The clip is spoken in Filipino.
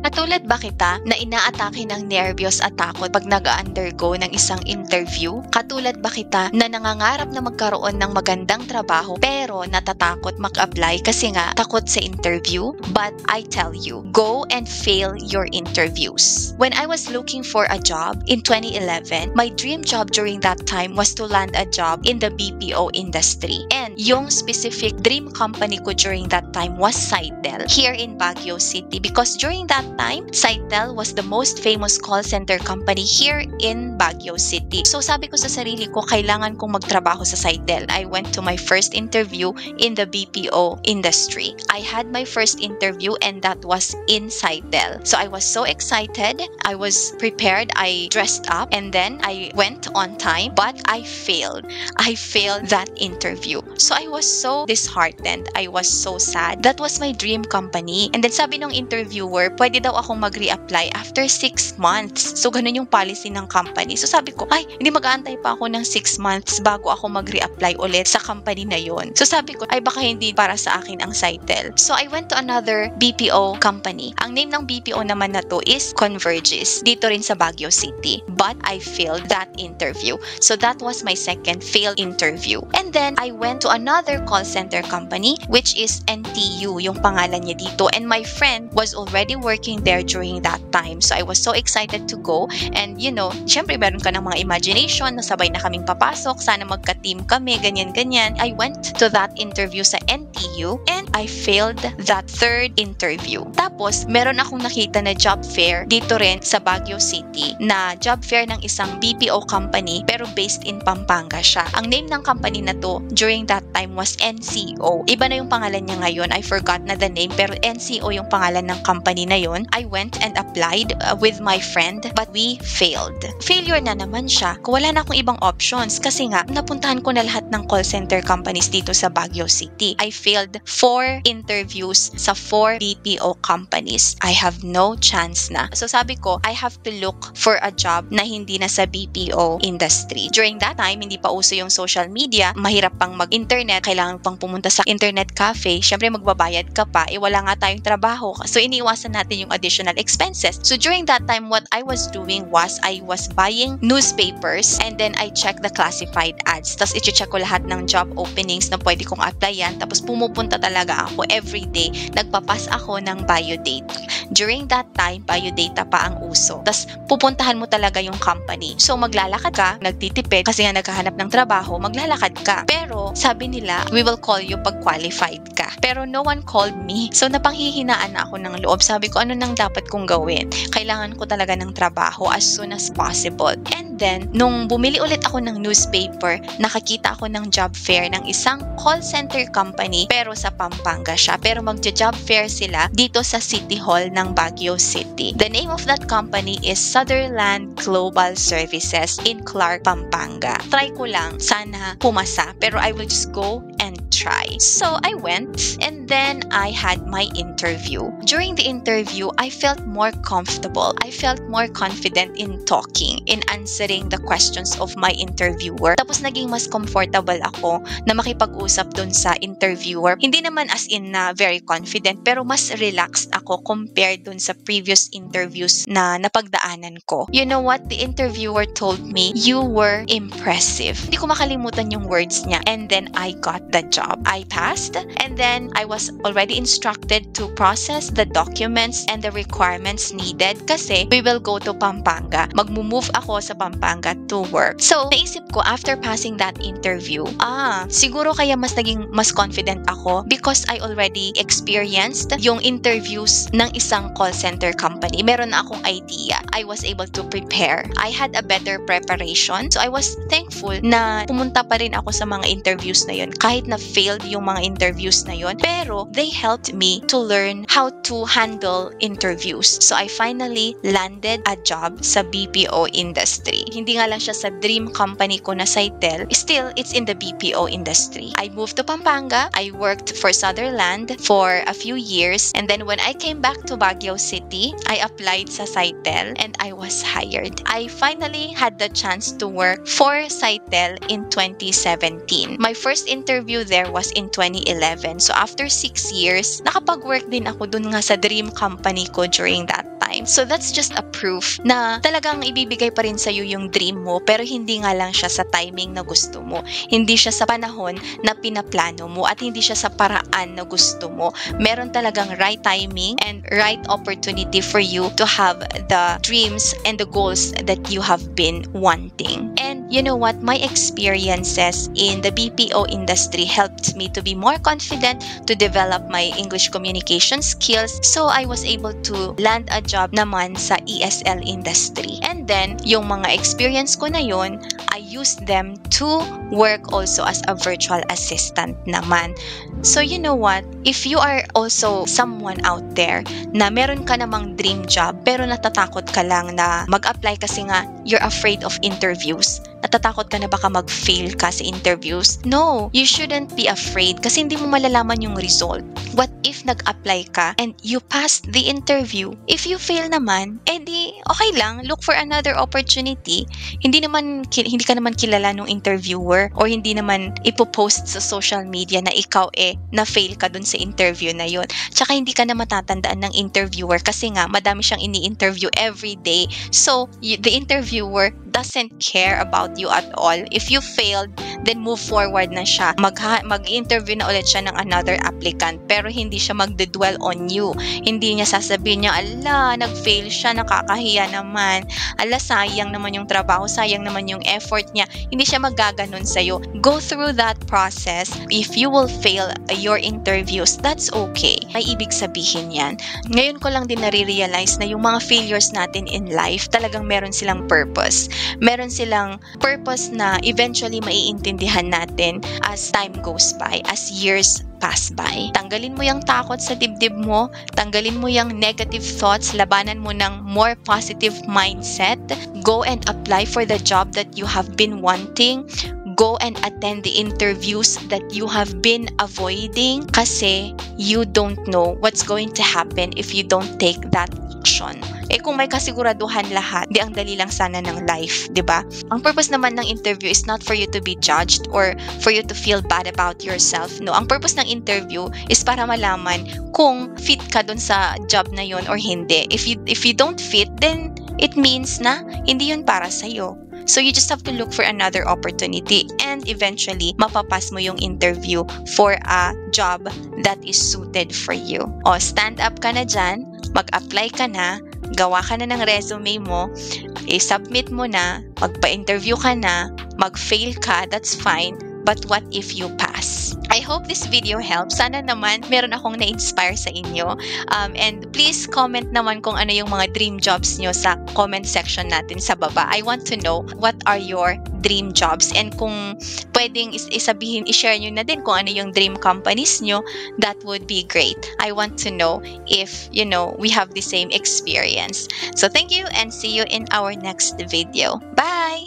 Katulad ba kita na inaatake ng nerbiyos at takot pag nag-undergo ng isang interview? Katulad ba kita na nangangarap na magkaroon ng magandang trabaho pero natatakot mag-apply kasi nga takot sa interview? But I tell you, go and fail your interviews. When I was looking for a job in 2011, my dream job during that time was to land a job in the BPO industry. And yung specific dream company ko during that time was Sitel here in Baguio City, because during that time, Sitel was the most famous call center company here in Baguio City. So sabi ko sa sarili ko, kailangan kong magtrabaho sa Sitel. I went to my first interview in the BPO industry. I had my first interview and that was in Sitel. So I was so excited. I was prepared. I dressed up and then I went on time, but I failed. I failed that interview. So I was so disheartened. I was so sad. That was my dream company. And then sabi ng interviewer, pwede daw akong mag-reapply after 6 months. So ganun yung policy ng company. So sabi ko, ay, hindi mag-aantay pa ako ng 6 months bago ako mag-reapply ulit sa company na yon. So sabi ko, ay baka hindi para sa akin ang Sitel. So I went to another BPO company. Ang name ng BPO naman na to is Convergys. Dito rin sa Baguio City. But I failed that interview. So that was my second failed interview. And then I went to another call center company, which is NTU, yung pangalan niya dito. And my friend was already working there during that time. So I was so excited to go. And you know, syempre meron ka ng mga imagination na sabay na kaming papasok. Sana magka-team kami, ganyan-ganyan. I went to that interview sa NTU and I failed that third interview. Tapos, meron akong nakita na job fair dito rin sa Baguio City na job fair ng isang BPO company pero based in Pampanga siya. Ang name ng company na to during that time was NCO. Iba na yung pangalan niya ngayon. I forgot na the name pero NCO yung pangalan ng company na yon. I went and applied with my friend but we failed. Failure na naman siya. Wala na akong ibang options kasi nga napuntahan ko na lahat ng call center companies dito sa Baguio City. I failed 4 interviews sa 4 BPO companies. I have no chance na. So sabi ko, I have to look for a job na hindi na sa BPO industry. During that time, hindi pa uso yung social media. Mahirap pang mag-internet. Kailangan pang pumunta sa internet cafe. Syempre magbabayad ka pa. Wala nga tayong trabaho. So iniiwasan natin yung additional expenses. So during that time, what I was doing was I was buying newspapers and then I check the classified ads. Tapos i-check ko lahat ng job openings na pwede kong applyan. Tapos pumupunta talaga ako everyday. Nagpapas ako ng biodata. During that time, biodata pa ang uso. Tapos pupuntahan mo talaga yung company. So maglalakad ka, nagtitipid kasi nga naghahanap ng trabaho, maglalakad ka. Pero sabi nila, we will call you pag qualified ka. Pero no one called me. So napanghihinaan ako ng loob. Sabi ko, ano nang dapat kong gawin? Kailangan ko talaga ng trabaho as soon as possible. And then, nung bumili ulit ako ng newspaper, nakakita ako ng job fair ng isang call center company pero sa Pampanga siya. Pero magja-job fair sila dito sa City Hall ng Baguio City. The name of that company is Sutherland Global Services in Clark, Pampanga. Try ko lang. Sana pumasa. Pero I will just go and try. So I went and then I had my interview. During the interview, I felt more comfortable. I felt more confident in talking, in answering the questions of my interviewer. Tapos naging mas comfortable ako na makipag-usap dun sa interviewer. Hindi naman as in na very confident, pero mas relaxed ako compared dun sa previous interviews na napagdaanan ko. You know what? The interviewer told me, you were impressive. Hindi ko makalimutan yung words niya. And then I got the job. I passed and then I was already instructed to process the documents and the requirements needed kasi we will go to Pampanga. Magmo-move ako sa Pampanga to work. So, naisip ko after passing that interview, siguro kaya naging mas confident ako because I already experienced yung interviews ng isang call center company. Meron na akong idea. I was able to prepare. I had a better preparation. So, I was thankful na pumunta pa rin ako sa mga interviews na yun. Kahit na failed yung mga interviews na yun. Pero, they helped me to learn how to handle interviews. So, I finally landed a job sa BPO industry. Hindi nga lang siya sa dream company ko na Sitel. Still, it's in the BPO industry. I moved to Pampanga. I worked for Sutherland for a few years. And then when I came back to Baguio City, I applied sa Sitel and I was hired. I finally had the chance to work for Sitel in 2017. My first interview there was in 2011. So after 6 years, nakapag-work din ako dun nga sa dream company ko during that time. time. So that's just a proof na talagang ibibigay pa rin sa'yo yung dream mo, pero hindi nga lang siya sa timing na gusto mo. Hindi siya sa panahon na pinaplano mo, at hindi siya sa paraan na gusto mo. Meron talagang right timing and right opportunity for you to have the dreams and the goals that you have been wanting. And you know what? My experiences in the BPO industry helped me to be more confident, to develop my English communication skills. So I was able to land a job naman sa ESL industry. And then, yung mga experience ko na yun, I used them to work also as a virtual assistant naman. So you know what? If you are also someone out there na meron ka namang dream job pero natatakot ka lang na mag-apply kasi nga you're afraid of interviews. Natatakot ka na baka mag-fail ka sa interviews? No, you shouldn't be afraid kasi hindi mo malalaman yung result. What if nag-apply ka and you passed the interview? If you fail naman, edi okay lang, look for another opportunity. Hindi ka naman kilala nung interviewer, or hindi naman ipopost sa social media na ikaw na-fail ka dun sa interview na yun. Tsaka hindi ka na matatandaan ng interviewer kasi nga madami siyang ini-interview every day. So, the interviewer doesn't care about you at all. If you failed, then move forward na siya. Mag-interview na ulit siya ng another applicant, pero hindi siya magde-dwell on you. Hindi niya sasabihin niya, ala, nag-fail siya, nakakahiya naman. Ala, sayang naman yung trabaho, sayang naman yung effort niya. Hindi siya magaganon sa'yo. Go through that process. If you will fail your interviews, that's okay. May ibig sabihin yan. Ngayon ko lang din nare-realize na yung mga failures natin in life, talagang meron silang purpose. Meron silang purpose na eventually maiintindihan natin as time goes by, as years pass by. Tanggalin mo yung takot sa dibdib mo, tanggalin mo yung negative thoughts, labanan mo ng more positive mindset, go and apply for the job that you have been wanting, go and attend the interviews that you have been avoiding kasi you don't know what's going to happen if you don't take that action. Kung may kasiguraduhan lahat, di ang dali lang sana ng life, di ba? Ang purpose naman ng interview is not for you to be judged or for you to feel bad about yourself. No, ang purpose ng interview is para malaman kung fit ka dun sa job na yun or hindi. If you don't fit, then it means na hindi yun para sa'yo. So you just have to look for another opportunity and eventually mapapas mo yung interview for a job that is suited for you. O, stand up ka na dyan, mag-apply ka na, gawa ka na ng resume mo, i-submit mo na, magpa-interview ka na, mag-fail ka, that's fine. But what if you pass? I hope this video helps. Sana naman meron akong na-inspire sa inyo. And please comment naman kung ano yung mga dream jobs nyo sa comment section natin sa baba. I want to know what are your dream jobs. And kung pwedeng isabihin, i-share nyo na din kung ano yung dream companies nyo, that would be great. I want to know if, we have the same experience. So thank you and see you in our next video. Bye!